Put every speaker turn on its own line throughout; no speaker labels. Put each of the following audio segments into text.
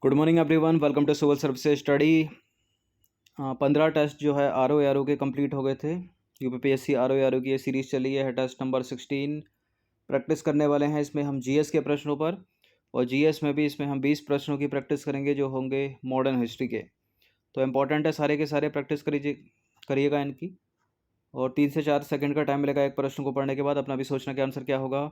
Good morning everyone, welcome to civil services study. 15 test जो है R O के complete हो गए थे। यूपीपीएससी आर ओ की ये सीरीज़ चली है टेस्ट नंबर 16 प्रैक्टिस करने वाले हैं। इसमें हम जीएस के प्रश्नों पर और जीएस में भी इसमें हम 20 प्रश्नों की प्रैक्टिस करेंगे जो होंगे मॉडर्न हिस्ट्री के। तो इम्पॉर्टेंट है, सारे के सारे प्रैक्टिस करिएगा इनकी। और 3 से 4 सेकंड का टाइम मिलेगा एक प्रश्न को पढ़ने के बाद। अपना भी सोचना कि आंसर क्या होगा।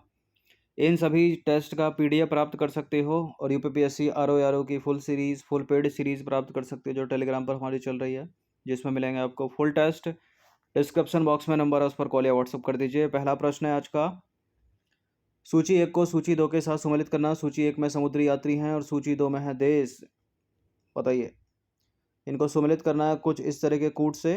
इन सभी टेस्ट का पीडीएफ प्राप्त कर सकते हो और यूपीपीएससी आर ओ की full series, full paid series प्राप्त कर सकते हो जो टेलीग्राम पर हमारी चल रही है, जिसमें मिलेंगे आपको फुल टेस्ट। डिस्क्रिप्शन बॉक्स में नंबर है, उस पर कॉल या व्हाट्सअप कर दीजिए। पहला प्रश्न है आज का, सूची 1 को सूची 2 के साथ सम्मिलित करना। सूची 1 में समुद्री यात्री हैं और सूची 2 में है देश। बताइए, इनको सम्मिलित करना है कुछ इस तरह के कूट से।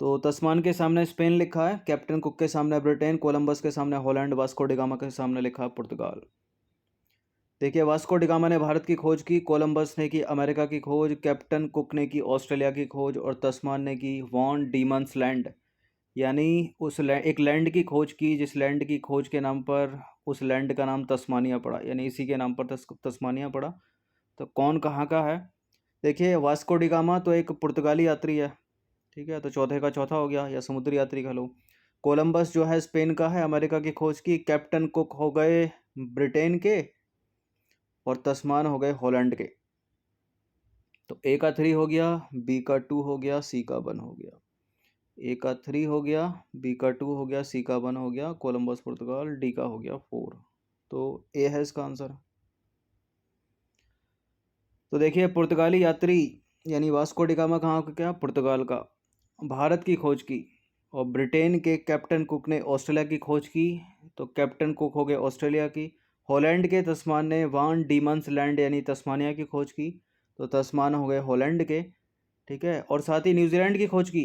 तो तस्मान के सामने स्पेन लिखा है, कैप्टन कुक के सामने ब्रिटेन, कोलंबस के सामने हॉलैंड, वास्को डिगामा के सामने लिखा है पुर्तगाल। देखिए, वास्को डिगामा ने भारत की खोज की, कोलंबस ने की अमेरिका की खोज, कैप्टन कुक ने की ऑस्ट्रेलिया की खोज और तस्मान ने की वॉन डीमंस लैंड, यानी एक लैंड की खोज की जिस लैंड की खोज के नाम पर उस लैंड का नाम तस्मानिया पड़ा, यानी इसी के नाम पर तस्मानिया पड़ा। तो कौन कहाँ का है? देखिए, वास्को डिगामा तो एक पुर्तगाली यात्री है, ठीक है, तो चौथे का चौथा हो गया, या समुद्री यात्री कह लो। कोलंबस जो है स्पेन का है, अमेरिका की खोज की। कैप्टन कुक हो गए ब्रिटेन के और तस्मान हो गए हॉलैंड के। तो ए का 3 हो गया, बी का 2 हो गया, सी का 1 हो गया। ए का 3 हो गया, बी का 2 हो गया, सी का 1 हो गया, कोलंबस पुर्तगाल, डी का हो गया 4। तो ए है इसका आंसर। तो देखिए, पुर्तगाली यात्री यानी वास्को डिगामा कहाँ का, क्या पुर्तगाल का, भारत की खोज की। और ब्रिटेन के कैप्टन कुक ने ऑस्ट्रेलिया की खोज की, तो कैप्टन कुक हो गए ऑस्ट्रेलिया की। हॉलैंड के तस्मान ने वान डीमंस लैंड यानी तस्मानिया की खोज की, तो तस्मान हो गए हॉलैंड के, ठीक है। और साथ ही न्यूजीलैंड की खोज की,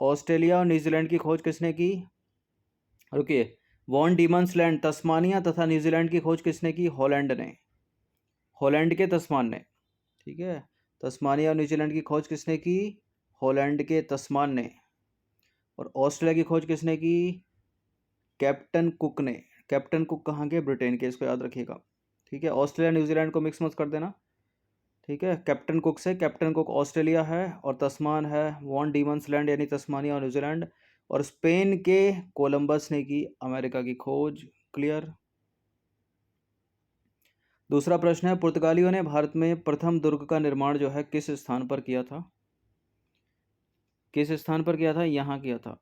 ऑस्ट्रेलिया और न्यूजीलैंड की खोज किसने की? रुकिए, वॉन डीमंस लैंड, तस्मानिया तथा न्यूजीलैंड की खोज किसने की? हॉलैंड ने, हॉलैंड के तस्मान ने, ठीक है। तस्मानिया और न्यूजीलैंड की खोज किसने की? हॉलैंड के तस्मान ने। और ऑस्ट्रेलिया की खोज किसने की? कैप्टन कुक ने। कैप्टन कुक कहाँ के? ब्रिटेन के, इसको याद रखिएगा, ठीक है। ऑस्ट्रेलिया न्यूजीलैंड को मिक्स मत कर देना, ठीक है। कैप्टन कुक से, कैप्टन कुक ऑस्ट्रेलिया है और तस्मान है वॉन डीमंस लैंड यानी तस्मानिया और न्यूजीलैंड। और स्पेन के कोलंबस ने की अमेरिका की खोज। क्लियर। दूसरा प्रश्न है, पुर्तगालियों ने भारत में प्रथम दुर्ग का निर्माण जो है किस स्थान पर किया था? किस स्थान पर किया था? यहाँ किया था,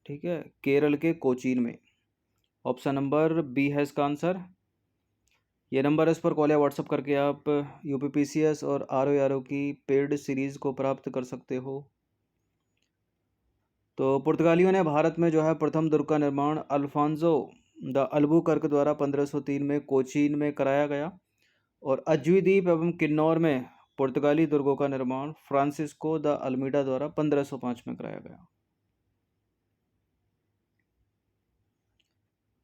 ठीक है, केरल के कोचीन में। ऑप्शन नंबर बी है इसका आंसर। ये नंबर है, इस पर कॉल या व्हाट्सअप करके आप यूपीपीसीएस और आर ओ की पेड सीरीज़ को प्राप्त कर सकते हो। तो पुर्तगालियों ने भारत में जो है प्रथम दुर्ग का निर्माण अल्फांसो द अल्बुकर्क द्वारा 1503 में कोचीन में कराया गया। और अज्वी द्वीप एवं किन्नौर में पुर्तगाली दुर्गों का निर्माण फ्रांसिस्को द अल्मीडा द्वारा 1505 में कराया गया।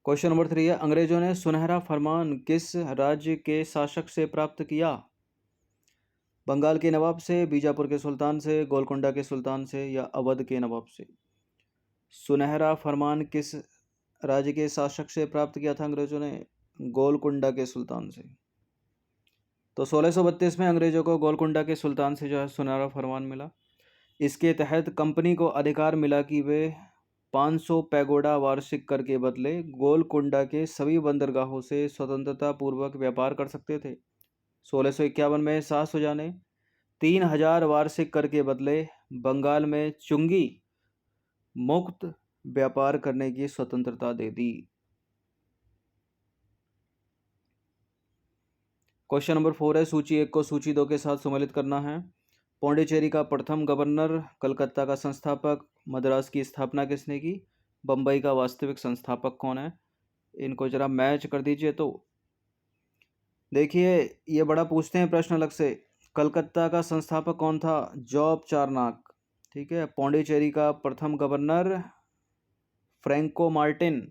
क्वेश्चन नंबर 3 है, अंग्रेजों ने सुनहरा फरमान किस राज्य के शासक से प्राप्त किया? बंगाल के नवाब से, बीजापुर के सुल्तान से, गोलकोंडा के सुल्तान से, या अवध के नवाब से? सुनहरा फरमान किस राज्य के शासक से प्राप्त किया था अंग्रेजों ने? गोलकुंडा के सुल्तान से। तो 1632 में अंग्रेजों को गोलकुंडा के सुल्तान से जो है सुनहरा फरमान मिला। इसके तहत कंपनी को अधिकार मिला कि वे 500 पैगोडा वार्षिक कर के बदले गोलकुंडा के सभी बंदरगाहों से स्वतंत्रता पूर्वक व्यापार कर सकते थे। 1651 में शाह सुजा ने 3000 वार्षिक कर के बदले बंगाल में चुंगी मुक्त व्यापार करने की स्वतंत्रता दे दी। क्वेश्चन नंबर 4 है, सूची 1 को सूची 2 के साथ सम्मिलित करना है। पौंडीचेरी का प्रथम गवर्नर, कलकत्ता का संस्थापक, मद्रास की स्थापना किसने की? बम्बई का वास्तविक संस्थापक कौन है? इनको जरा मैच कर दीजिए। तो देखिए, ये बड़ा पूछते हैं प्रश्न अलग से। कलकत्ता का संस्थापक कौन था? जॉब चारनाक, ठीक है। पौंडीचेरी का प्रथम गवर्नर फ्रैंको मार्टिन,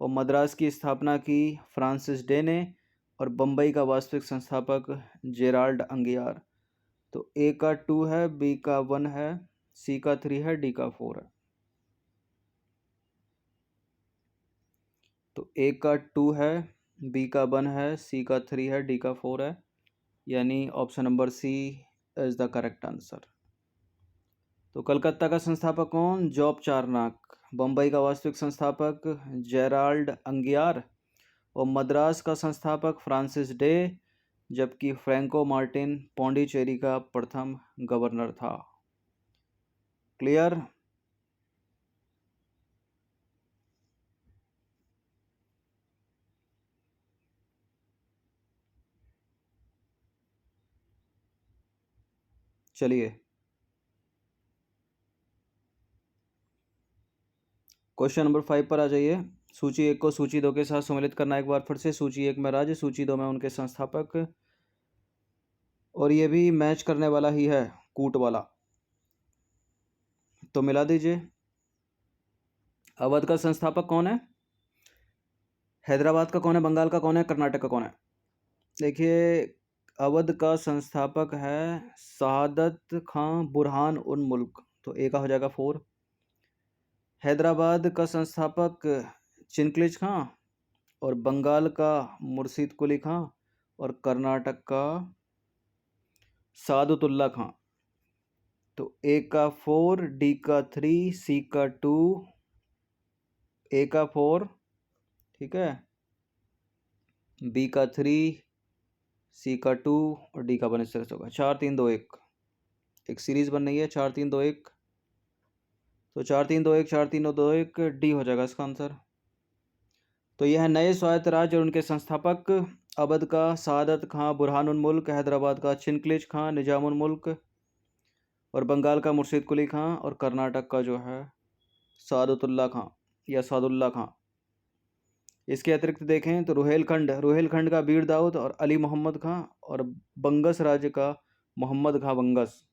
और मद्रास की स्थापना की फ्रांसिस डे ने, और बम्बई का वास्तविक संस्थापक जेराल्ड अंगियार। तो ए का 2 है, बी का 1 है, सी का 3 है, डी का 4 है। तो ए का 2 है, बी का 1 है, सी का 3 है, डी का 4 है, यानी option number C is the correct answer. तो कलकत्ता का संस्थापक कौन? जॉब चारनाक। बम्बई का वास्तविक संस्थापक जेराल्ड अंगियार। और मद्रास का संस्थापक फ्रांसिस डे, जबकि फ्रैंको मार्टिन पौंडीचेरी का प्रथम गवर्नर था। क्लियर? चलिए क्वेश्चन नंबर 5 पर आ जाइए। सूची 1 को सूची 2 के साथ सम्मिलित करना। एक बार फिर से, सूची 1 में राज्य, सूची 2 में उनके संस्थापक, और ये भी मैच करने वाला ही है, कूट वाला। तो मिला दीजिए। अवध का संस्थापक कौन है? हैदराबाद का कौन है? बंगाल का कौन है? कर्नाटक का कौन है? देखिए, अवध का संस्थापक है शहादत खां बुरहान उन मुल्क, तो ए का हो जाएगा 4। हैदराबाद का संस्थापक चिनक्लिज खां, और बंगाल का मुर्शिद कुली खां, और कर्नाटक का सादुतुल्ला खां। तो ए का 4, डी का 3, सी का 2, ए का 4, ठीक है, बी का 3, सी का 2 और डी का 1 इस तरह से होगा। 4 3 2 1 एक सीरीज बन रही है, 4 3 2 1। तो 4 3 2 1 4 3 2 1 डी हो जाएगा इसका आंसर। तो यह है नए स्वायत्त राज्य और उनके संस्थापक। अवध का सादत खां बुरहानुल मुल्क, हैदराबाद का चिनक्लिज खां निजामुल मुल्क, और बंगाल का मुर्शिद कुली खां, और कर्नाटक का जो है सादुतुल्ला खां या सादुल्ला खां। इसके अतिरिक्त देखें तो रुहेलखंड का बीर दाऊद और अली मोहम्मद खां, और बंगस राज्य का मोहम्मद खां बंगस।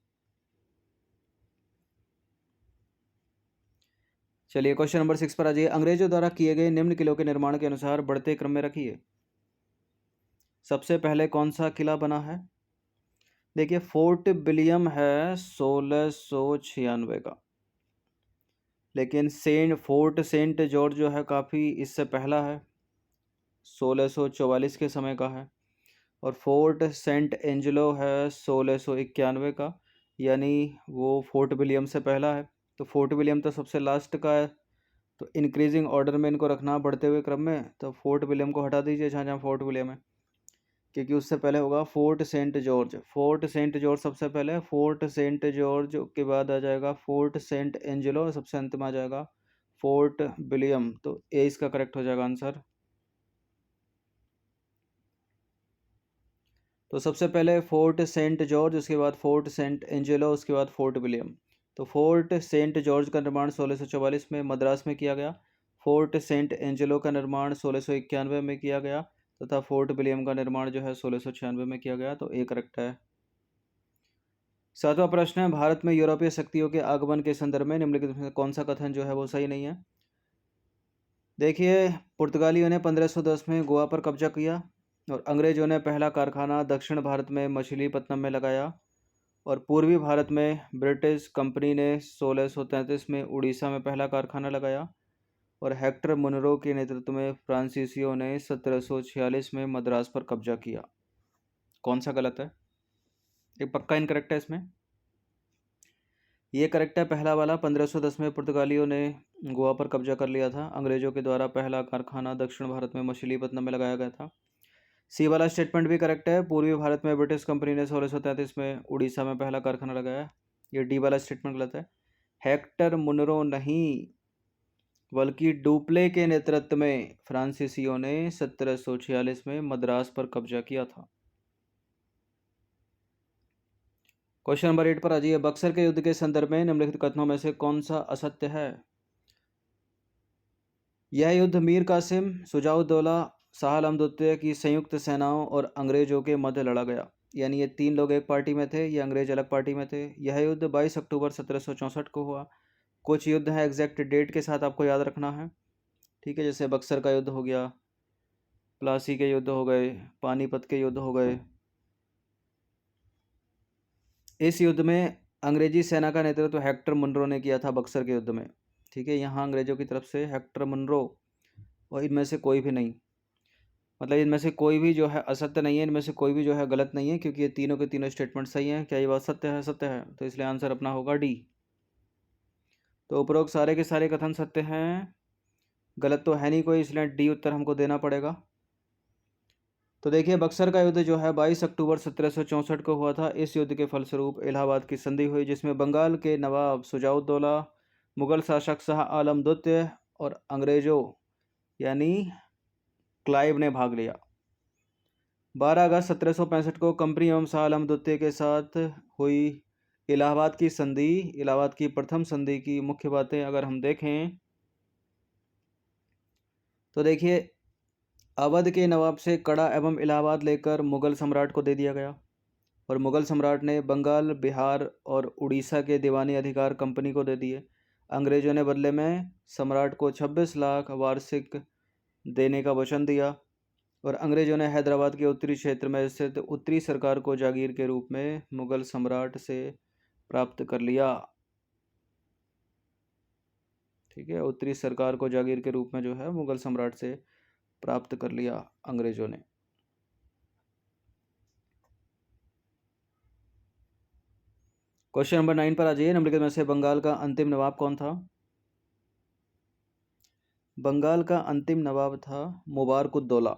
चलिए क्वेश्चन नंबर 6 पर आ जाइए। अंग्रेजों द्वारा किए गए निम्न किलों के निर्माण के अनुसार बढ़ते क्रम में रखिए। सबसे पहले कौन सा किला बना है? देखिए, फोर्ट विलियम है 1696 का, लेकिन फोर्ट सेंट जॉर्ज जो है काफ़ी इससे पहला है, 1644 के समय का है। और फोर्ट सेंट एंजलो है 1691 का, यानी वो फोर्ट विलियम से पहला है। तो फोर्ट विलियम तो सबसे लास्ट का है, तो इंक्रीजिंग ऑर्डर में इनको रखना बढ़ते हुए क्रम में। तो फोर्ट विलियम को हटा दीजिए जहाँ जहाँ फोर्ट विलियम है, क्योंकि उससे पहले होगा fort saint George. Fort saint George सबसे पहले, फोर्ट सेंट जॉर्ज के बाद आ जाएगा फोर्ट सेंट एंजलो, सबसे अंत में आ जाएगा फोर्ट विलियम। तो ए इसका करेक्ट हो जाएगा आंसर। तो सबसे पहले फोर्ट सेंट जॉर्ज, उसके बाद फोर्ट सेंट एंजेलो, उसके बाद फोर्ट विलियम। तो फोर्ट सेंट जॉर्ज का निर्माण 1644 में मद्रास में किया गया। फोर्ट सेंट एंजेलो का निर्माण 1691 में किया गया, तथा फोर्ट विलियम का निर्माण जो है 1696 में किया गया। तो ए करेक्ट है। 7वां प्रश्न है, भारत में यूरोपीय शक्तियों के आगमन के संदर्भ में निम्नलिखित में कौन सा कथन जो है वो सही नहीं है? देखिए, पुर्तगालियों ने 1510 में गोवा पर कब्जा किया, और अंग्रेजों ने पहला कारखाना दक्षिण भारत में मछलीपट्टनम में लगाया, और पूर्वी भारत में ब्रिटिश कंपनी ने 1633 में उड़ीसा में पहला कारखाना लगाया, और हेक्टर मुनरो के नेतृत्व में फ्रांसीसियों ने 1746 में मद्रास पर कब्जा किया। कौन सा गलत है? एक पक्का इनकरेक्ट है इसमें। ये करेक्ट है पहला वाला। 1510 में पुर्तगालियों ने गोवा पर कब्जा कर लिया था। अंग्रेजों के द्वारा पहला कारखाना दक्षिण भारत में मछलीपट्टनम में लगाया गया था। सी वाला स्टेटमेंट भी करेक्ट है। पूर्वी भारत में ब्रिटिश कंपनी ने 1633 में उड़ीसा में पहला कारखाना लगाया। ये डी वाला स्टेटमेंट गलत है। हेक्टर मुनरो नहीं, बल्कि डुप्ले के नेतृत्व में फ्रांसीसियों ने 1746 में मद्रास पर कब्जा किया था। क्वेश्चन नंबर 8 पर आ जाइए। बक्सर के युद्ध के संदर्भ में निम्नलिखित कथनों में से कौन सा असत्य है? यह युद्ध मीर कासिम, शुजाउद्दौला, शाह आलम द्वितीय की संयुक्त सेनाओं और अंग्रेजों के मध्य लड़ा गया। यानी ये 3 लोग एक पार्टी में थे, ये अंग्रेज अलग पार्टी में थे। यह युद्ध 22 अक्टूबर 1764 को हुआ। कुछ युद्ध है एग्जैक्ट डेट के साथ आपको याद रखना है, ठीक है। जैसे बक्सर का युद्ध हो गया, प्लासी के युद्ध हो गए, पानीपत के युद्ध हो गए। इस युद्ध में अंग्रेजी सेना का नेतृत्व हेक्टर मुनरो ने किया था बक्सर के युद्ध में, ठीक है। यहाँ अंग्रेजों की तरफ से हेक्टर मुनरो और इनमें से कोई भी नहीं। मतलब इनमें से कोई भी जो है असत्य नहीं है, इनमें से कोई भी जो है गलत नहीं है, क्योंकि ये तीनों के तीनों स्टेटमेंट सही हैं। क्या ये बात सत्य है? सत्य है, तो इसलिए आंसर अपना होगा डी। तो उपरोक्त सारे के सारे कथन सत्य हैं, गलत तो है नहीं कोई, इसलिए डी उत्तर हमको देना पड़ेगा। तो देखिए, बक्सर का युद्ध जो है 22 अक्टूबर 1764 को हुआ था। इस युद्ध के फलस्वरूप इलाहाबाद की संधि हुई, जिसमें बंगाल के नवाब शुजाउद्दौला, मुगल शासक शाह आलम द्वितीय और अंग्रेजों यानी क्लाइव ने भाग लिया। 12 अगस्त 1765 को कंपनी एवं शाह आलम द्वितीय के साथ हुई इलाहाबाद की संधि, इलाहाबाद की प्रथम संधि की मुख्य बातें अगर हम देखें तो देखिए, अवध के नवाब से कड़ा एवं इलाहाबाद लेकर मुगल सम्राट को दे दिया गया, और मुगल सम्राट ने बंगाल, बिहार और उड़ीसा के दीवानी अधिकार कंपनी को दे दिए। अंग्रेजों ने बदले में सम्राट को 26 लाख वार्षिक देने का वचन दिया, और अंग्रेजों ने हैदराबाद के उत्तरी क्षेत्र में स्थित उत्तरी सरकार को जागीर के रूप में मुगल सम्राट से प्राप्त कर लिया। ठीक है, उत्तरी सरकार को जागीर के रूप में जो है मुगल सम्राट से प्राप्त कर लिया अंग्रेजों ने। क्वेश्चन नंबर 9 पर आ जाइए। निम्नलिखित में से बंगाल का अंतिम नवाब कौन था? बंगाल का अंतिम नवाब था मुबारकुद्दौला,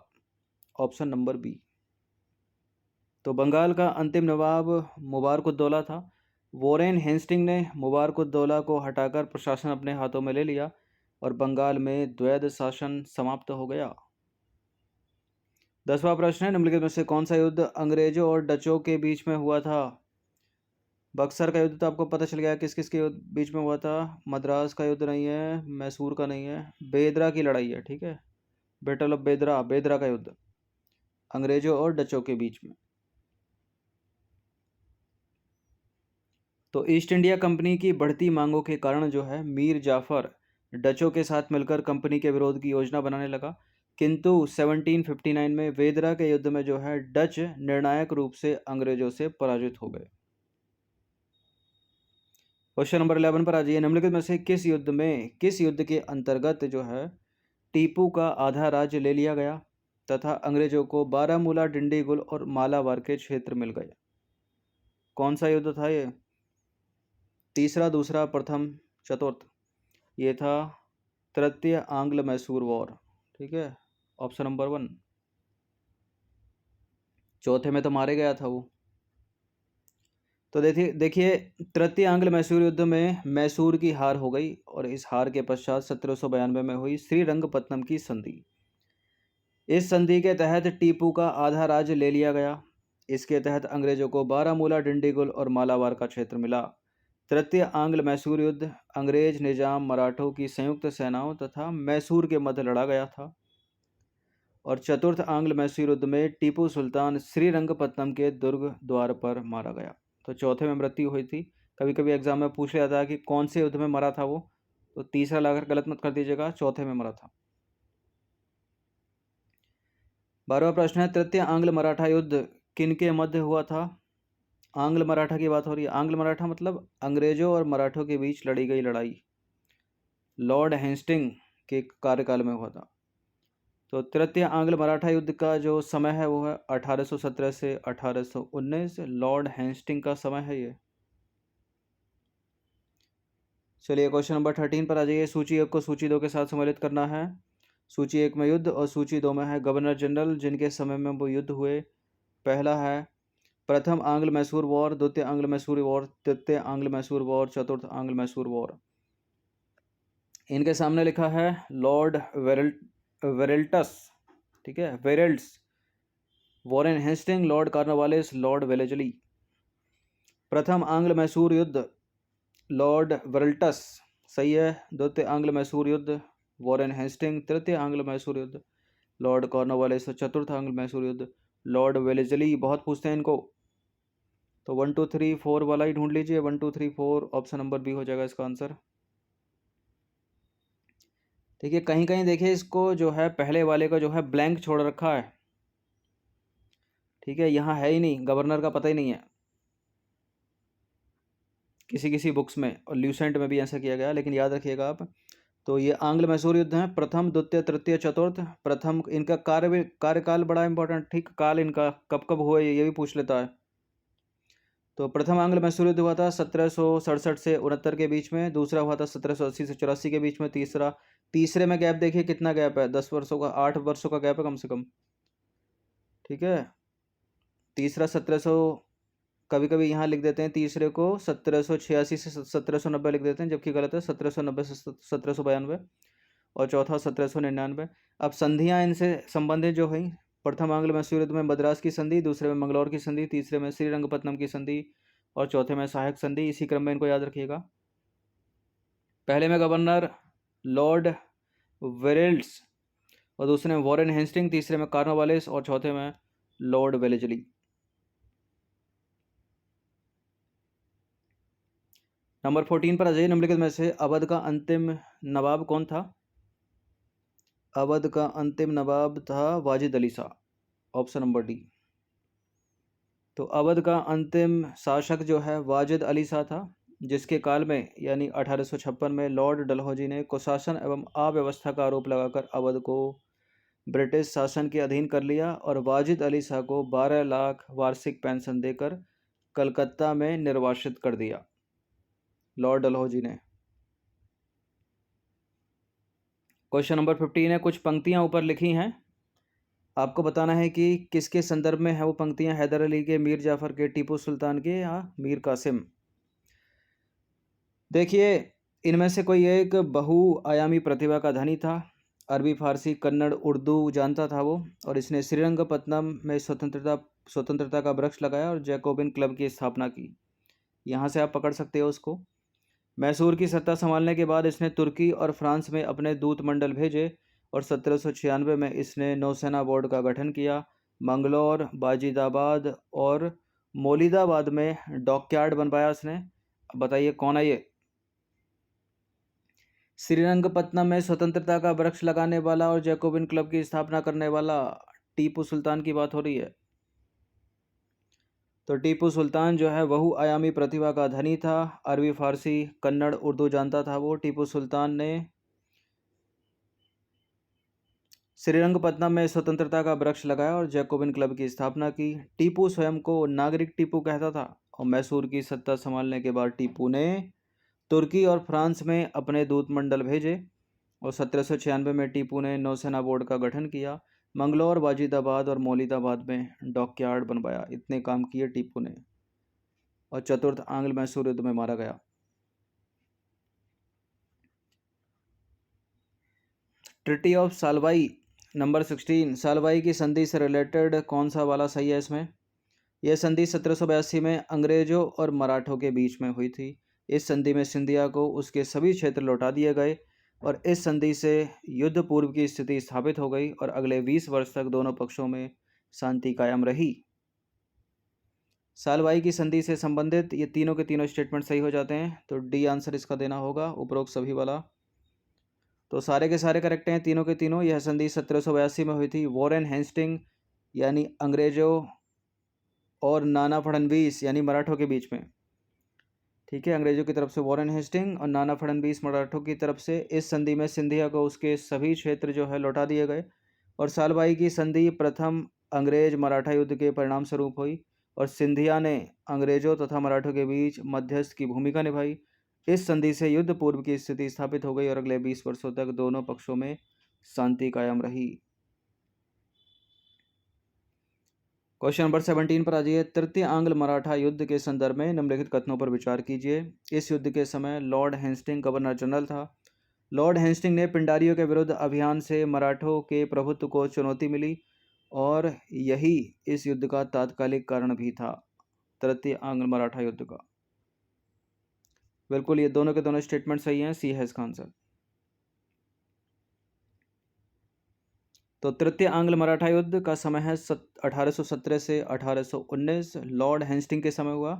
ऑप्शन नंबर बी। तो बंगाल का अंतिम नवाब मुबारकुद्दौला था। वॉरेन हेस्टिंग ने मुबारकुद्दौला को हटाकर प्रशासन अपने हाथों में ले लिया और बंगाल में द्वैध शासन समाप्त हो गया। 10वां प्रश्न है, निम्नलिखित में से कौन सा युद्ध अंग्रेजों और डचों के बीच में हुआ था? बक्सर का युद्ध तो आपको पता चल गया किस किस के बीच में हुआ था। मद्रास का युद्ध नहीं है, मैसूर का नहीं है, बेदरा की लड़ाई है। ठीक है, बैटल ऑफ बेदरा, बेदरा का युद्ध अंग्रेजों और डचों के बीच में। तो ईस्ट इंडिया कंपनी की बढ़ती मांगों के कारण जो है मीर जाफर डचों के साथ मिलकर कंपनी के विरोध की योजना बनाने लगा, किंतु 1759 में वेदरा के युद्ध में जो है डच निर्णायक रूप से अंग्रेजों से पराजित हो गए। क्वेश्चन नंबर 11 पर आ जाइए। निम्नलिखित में से किस युद्ध के अंतर्गत जो है टीपू का आधा राज्य ले लिया गया तथा अंग्रेजों को बारामूला, डिंडीगुल और मालाबार के क्षेत्र मिल गए? कौन सा युद्ध था ये? तीसरा, दूसरा, प्रथम, चतुर्थ? ये था तृतीय आंग्ल मैसूर वॉर। ठीक है, ऑप्शन नंबर 1। चौथे में तो मारे गया था वो। तो देखिए तृतीय आंग्ल मैसूर युद्ध में मैसूर की हार हो गई, और इस हार के पश्चात 1792 में हुई श्रीरंगपट्टनम की संधि। इस संधि के तहत टीपू का आधा राज्य ले लिया गया। इसके तहत अंग्रेजों को बारामूला, डिंडीगुल और मालाबार का क्षेत्र मिला। तृतीय आंग्ल मैसूर युद्ध अंग्रेज, निजाम, मराठों की संयुक्त सेनाओं तथा मैसूर के मध्य लड़ा गया था। और चतुर्थ आंग्ल मैसूर युद्ध में टीपू सुल्तान श्रीरंगपट्टनम के दुर्ग द्वार पर मारा गया। तो चौथे में मृत्यु हुई थी। कभी कभी एग्जाम में पूछ लिया था कि कौन से युद्ध में मरा था वो, तो तीसरा लाकर गलत मत कर दीजिएगा, चौथे में मरा था। 12वां प्रश्न है, तृतीय आंग्ल मराठा युद्ध किनके मध्य हुआ था? आंग्ल मराठा की बात हो रही है। आंग्ल मराठा मतलब अंग्रेजों और मराठों के बीच लड़ी गई लड़ाई, लॉर्ड हेस्टिंग के कार्यकाल में हुआ था। तो तृतीय आंग्ल मराठा युद्ध का जो समय है वो है 1817 से 1819, लॉर्ड हेस्टिंग का समय है ये। चलिए क्वेश्चन नंबर 13 पर आ जाइए। सूची 1 को सूची 2 के साथ सम्मिलित करना है। सूची 1 में युद्ध और सूची 2 में है गवर्नर जनरल जिनके समय में वो युद्ध हुए। पहला है प्रथम आंग्ल मैसूर वॉर, द्वितीय आंग्ल मैसूर वॉर, तृतीय आंग्ल मैसूर वॉर, चतुर्थ आंग्ल मैसूर वॉर। इनके सामने लिखा है लॉर्ड वेरेल्टस, ठीक है, वेरेल्ट्स, Warren Hastings, Lord Cornwallis, Lord Wellesley. प्रथम आंग्ल मैसूर युद्ध लॉर्ड वेरेल्टस, सही है। द्वितीय आंग्ल मैसूर युद्ध वॉरेन हेस्टिंग, तृतीय आंग्ल मैसूर युद्ध लॉर्ड कॉर्नवालिस, चतुर्थ आंग्ल मैसूर युद्ध लॉर्ड वेलेजली। बहुत पूछते हैं इनको, तो 1 2 3 4 वाला ही ढूंढ लीजिए। 1 2 3 4, ऑप्शन नंबर बी हो जाएगा इसका आंसर। देखिए कहीं कहीं देखिए इसको जो है पहले वाले का जो है ब्लैंक छोड़ रखा है। ठीक है, यहाँ है ही नहीं, गवर्नर का पता ही नहीं है किसी किसी बुक्स में, और ल्यूसेंट में भी ऐसा किया गया, लेकिन याद रखिएगा आप। तो ये आंग्ल मैसूर युद्ध है, प्रथम, द्वितीय, तृतीय, चतुर्थ। प्रथम इनका कार्यकाल बड़ा इंपॉर्टेंट, ठीक, काल इनका कब कब हुआ ये भी पूछ लेता है। तो प्रथम आंग्ल मैसूर युद्ध हुआ था 1767 से 69 के बीच में। दूसरा हुआ था 1780 से 84 के बीच में। तीसरे में गैप देखिए कितना गैप है, 10 वर्षों का, 8 वर्षों का गैप है कम से कम, ठीक है। तीसरा 1700, कभी कभी यहाँ लिख देते हैं तीसरे को 1786 से 1790 लिख देते हैं, जबकि गलत है, 1790 से 1792। और चौथा 1799। अब संधियाँ इनसे संबंधित जो है, प्रथम आंग्ल मैसूर युद्ध में मद्रास की संधि, दूसरे में मंगलौर की संधि, तीसरे में श्रीरंगपत्तनम की संधि और चौथे में सहायक संधि। इसी क्रम में इनको याद रखिएगा। पहले में गवर्नर लॉर्ड वेरेल्स और दूसरे में वॉरेन हेस्टिंग, तीसरे में कॉर्नवालिस और चौथे में लॉर्ड वेलेस्ली। नंबर 14 पर अजय निम्नलिखित में से अवध का अंतिम नवाब कौन था? अवध का अंतिम नवाब था Wajid Ali Shah, option number D. तो अवध का अंतिम शासक जो है वाजिद अली शाह था, जिसके काल में यानी 1856 में लॉर्ड डलहौजी ने कुशासन एवं अव्यवस्था का आरोप लगाकर अवध को ब्रिटिश शासन के अधीन कर लिया और वाजिद अली शाह को 12 लाख वार्षिक पेंशन देकर कलकत्ता में निर्वासित कर दिया लॉर्ड डलहौजी ने। क्वेश्चन नंबर 15 है, कुछ पंक्तियां ऊपर लिखी हैं, आपको बताना है कि किसके संदर्भ में है वो पंक्तियां, हैदर अली के, मीर जाफर के, टीपू सुल्तान के या मीर कासिम। देखिए, इनमें से कोई एक बहुआयामी प्रतिभा का धनी था, अरबी, फारसी, कन्नड़, उर्दू जानता था वो, और इसने श्रीरंगपत्तनम में स्वतंत्रता का वृक्ष लगाया और जैकोबिन क्लब की स्थापना की। यहाँ से आप पकड़ सकते हो उसको। मैसूर की सत्ता संभालने के बाद इसने तुर्की और फ्रांस में अपने दूत मंडल भेजे और 1796 में इसने नौसेना बोर्ड का गठन किया। मंगलौर, बाजिदाबाद और मोलिदाबाद में डॉकयार्ड बनवाया इसने। बताइए कौन है ये? श्रीरंगपत्तनम में स्वतंत्रता का वृक्ष लगाने वाला और जैकोबिन क्लब की स्थापना करने वाला टीपू सुल्तान की बात हो रही है। तो टीपू सुल्तान जो है बहुआयामी प्रतिभा का धनी था, अरबी, फारसी, कन्नड़, उर्दू जानता था वो। टीपू सुल्तान ने श्रीरंगपत्तनम में स्वतंत्रता का वृक्ष लगाया और जैकोबिन क्लब की स्थापना की। टीपू स्वयं को नागरिक टीपू कहता था और मैसूर की सत्ता संभालने के बाद टीपू ने तुर्की और फ्रांस में अपने दूतमंडल भेजे और 1796 में टीपू ने नौसेना बोर्ड का गठन किया। मंगलौर, वाजिदाबाद और मौलिदाबाद में डॉकयार्ड बनवाया। इतने काम किए टीपू ने और चतुर्थ आंग्ल मैसूर युद्ध में मारा गया। ट्रिटी ऑफ सालवाई नंबर 16, सालवाई की संधि से रिलेटेड कौन सा वाला सही है इसमें? यह संधि 1782 में अंग्रेजों और मराठों के बीच में हुई थी। इस संधि में सिंधिया को उसके सभी क्षेत्र लौटा दिए गए और इस संधि से युद्ध पूर्व की स्थिति स्थापित हो गई और अगले 20 वर्ष तक दोनों पक्षों में शांति कायम रही। सालवाई की संधि से संबंधित ये तीनों के तीनों स्टेटमेंट सही हो जाते हैं, तो डी आंसर इसका देना होगा, उपरोक्त सभी वाला। तो सारे के सारे करेक्ट हैं तीनों के तीनों। यह संधि 1782 में हुई थी वॉरेन हेस्टिंग यानी अंग्रेजों और नाना फड़नवीस यानी मराठों के बीच में, ठीक है। अंग्रेजों की तरफ से वॉरेन हेस्टिंग और नाना फड़नवीस मराठों की तरफ से। इस संधि में सिंधिया को उसके सभी क्षेत्र जो है लौटा दिए गए और सालवाई की संधि प्रथम अंग्रेज मराठा युद्ध के परिणाम स्वरूप हुई और सिंधिया ने अंग्रेजों तथा मराठों के बीच मध्यस्थ की भूमिका निभाई। इस संधि से युद्ध पूर्व की स्थिति स्थापित हो गई और अगले 20 वर्षों तक दोनों पक्षों में शांति कायम रही। क्वेश्चन नंबर 17 पर आ जाइए। तृतीय आंग्ल मराठा युद्ध के संदर्भ में निम्नलिखित कथनों पर विचार कीजिए। इस युद्ध के समय लॉर्ड हेस्टिंग गवर्नर जनरल था। लॉर्ड हेस्टिंग ने पिंडारियों के विरुद्ध अभियान से मराठों के प्रभुत्व को चुनौती मिली और यही इस युद्ध का तात्कालिक कारण भी था, तृतीय आंग्ल मराठा युद्ध का। बिल्कुल, ये दोनों के दोनों स्टेटमेंट सही हैं, सी है इसका आंसर। तो तृतीय आंग्ल मराठा युद्ध का समय है 1817 से 1819, लॉर्ड हेस्टिंग के समय हुआ,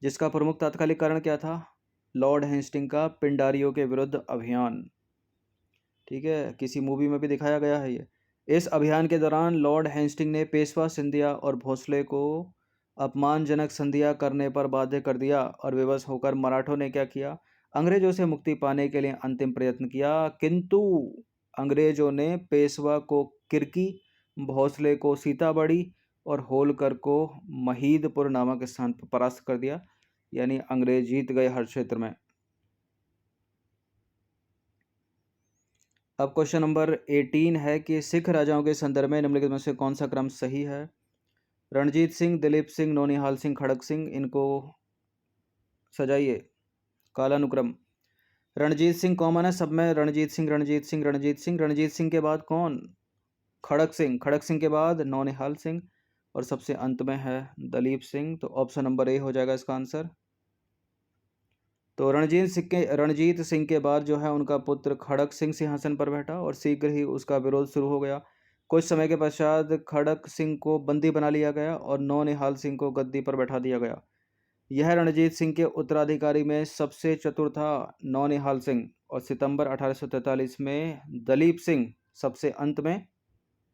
जिसका प्रमुख तात्कालिक कारण क्या था? लॉर्ड हेस्टिंग का पिंडारियों के विरुद्ध अभियान, ठीक है, किसी मूवी में भी दिखाया गया है ये। इस अभियान के दौरान लॉर्ड हेस्टिंग ने पेशवा सिंधिया और भोसले को अपमानजनक संधियां करने पर बाध्य कर दिया और विवश होकर मराठों ने क्या किया? अंग्रेजों से मुक्ति पाने के लिए अंतिम प्रयत्न किया, किंतु अंग्रेजों ने पेशवा को किरकी, भोसले को सीताबड़ी और होलकर को महीदपुर नामक स्थान पर परास्त कर दिया। यानी अंग्रेज जीत गए हर क्षेत्र में। अब क्वेश्चन नंबर 18 है कि सिख राजाओं के संदर्भ में निम्नलिखित में से कौन सा क्रम सही है। रणजीत सिंह, दिलीप सिंह, नौनिहाल सिंह, खड़क सिंह, इनको सजाइए कालानुक्रम। रणजीत सिंह कॉमन है सब में, रणजीत सिंह रणजीत सिंह रणजीत सिंह। रणजीत सिंह के बाद कौन? खड़क सिंह। खड़क सिंह के बाद नौनिहाल सिंह और सबसे अंत में है दलीप सिंह। तो ऑप्शन नंबर ए हो जाएगा इसका आंसर। तो रणजीत सिंह के बाद जो है उनका पुत्र खड़क सिंह सिंहासन पर बैठा और शीघ्र ही उसका विरोध शुरू हो गया। कुछ समय के पश्चात खड़क सिंह को बंदी बना लिया गया और नौनिहाल सिंह को गद्दी पर बैठा दिया गया। यह रणजीत सिंह के उत्तराधिकारी में सबसे चतुर था नौनिहाल सिंह, और सितंबर 1843 में दलीप सिंह सबसे अंत में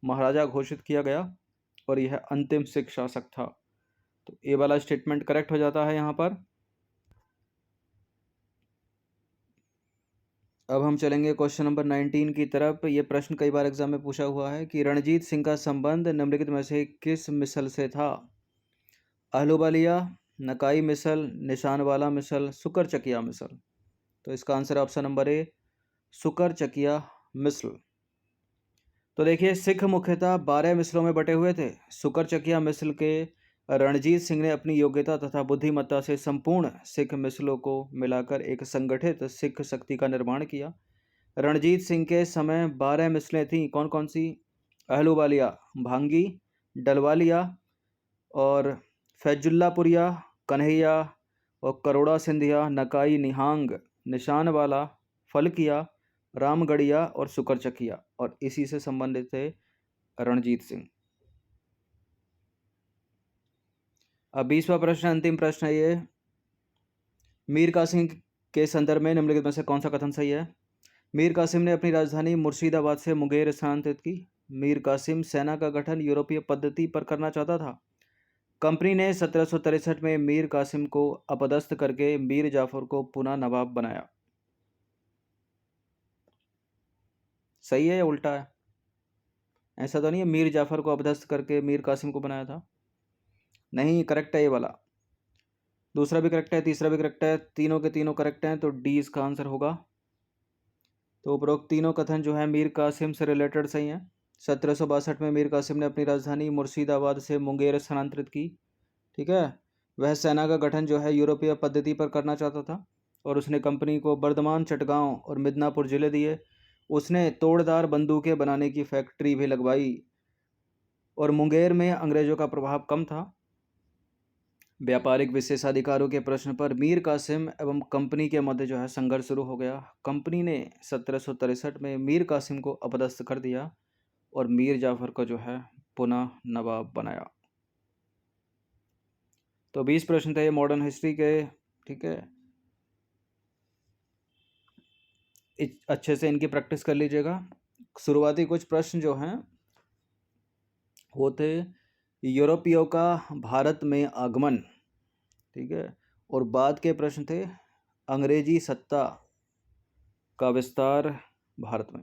महाराजा घोषित किया गया और यह अंतिम सिख शासक था। तो ये वाला स्टेटमेंट करेक्ट हो जाता है यहाँ पर। अब हम चलेंगे क्वेश्चन नंबर 19 की तरफ। ये प्रश्न कई बार एग्जाम में पूछा हुआ है कि रणजीत सिंह का संबंध निम्नलिखित में से किस मिसल से था। आहलूवालिया, नकाई मिसल, निशानवाला मिसल, सुकरचकिया मिसल। तो इसका answer option number A Sukerchakia Misl. तो देखिए सिख मुख्यतः 12 मिसलों में बटे हुए थे। सुकरचकिया मिसल के रणजीत सिंह ने अपनी योग्यता तथा बुद्धिमत्ता से संपूर्ण सिख मिसलों को मिलाकर एक संगठित सिख शक्ति का निर्माण किया। रणजीत सिंह के समय 12 मिसलें थीं। कौन कौन सी? आहलूवालिया, भांगी, डलवालिया और फैजुल्लापुरिया, कन्हैया और करोड़ा सिंधिया, नकाई, निहांग, निशानवाला, फलकिया, रामगढ़िया और सुकरचकिया, और इसी से संबंधित थे रणजीत सिंह। अब 20वां प्रश्न, अंतिम प्रश्न है ये। मीर कासिम के संदर्भ में निम्नलिखित में से कौन सा कथन सही है। मीर कासिम ने अपनी राजधानी मुर्शिदाबाद से मुंगेर स्थानांतरित की। मीर कासिम सेना का गठन यूरोपीय पद्धति पर करना चाहता था। कंपनी ने 1763 में मीर कासिम को अपदस्थ करके मीर जाफर को पुनः नवाब बनाया। सही है या उल्टा है? ऐसा तो नहीं है मीर जाफर को अपदस्थ करके मीर कासिम को बनाया था। नहीं, करेक्ट है ये वाला। दूसरा भी करेक्ट है, तीसरा भी करेक्ट है, तीनों के तीनों करेक्ट हैं, तो डी इसका आंसर होगा। तो उपरोक्त तीनों कथन जो है मीर कासिम से रिलेटेड सही हैं। 1762 में मीर कासिम ने अपनी राजधानी मुर्शिदाबाद से मुंगेर स्थानांतरित की। ठीक है, वह सेना का गठन जो है यूरोपीय पद्धति पर करना चाहता था और उसने कंपनी को बर्धमान, चटगांव और मिदनापुर जिले दिए। उसने तोड़दार बंदूकें बनाने की फैक्ट्री भी लगवाई और मुंगेर में अंग्रेजों का प्रभाव कम था। व्यापारिक विशेषाधिकारों के प्रश्न पर मीर कासिम एवं कंपनी के मध्य जो है संघर्ष शुरू हो गया। कंपनी ने 1763 में मीर कासिम को अपदस्थ कर दिया और मीर जाफर को जो है पुनः नवाब बनाया। तो 20 प्रश्न थे मॉडर्न हिस्ट्री के। ठीक है, अच्छे से इनकी प्रैक्टिस कर लीजिएगा। शुरुआती कुछ प्रश्न जो हैं वो थे यूरोपियों का भारत में आगमन। ठीक है, और बाद के प्रश्न थे अंग्रेजी सत्ता का विस्तार भारत में।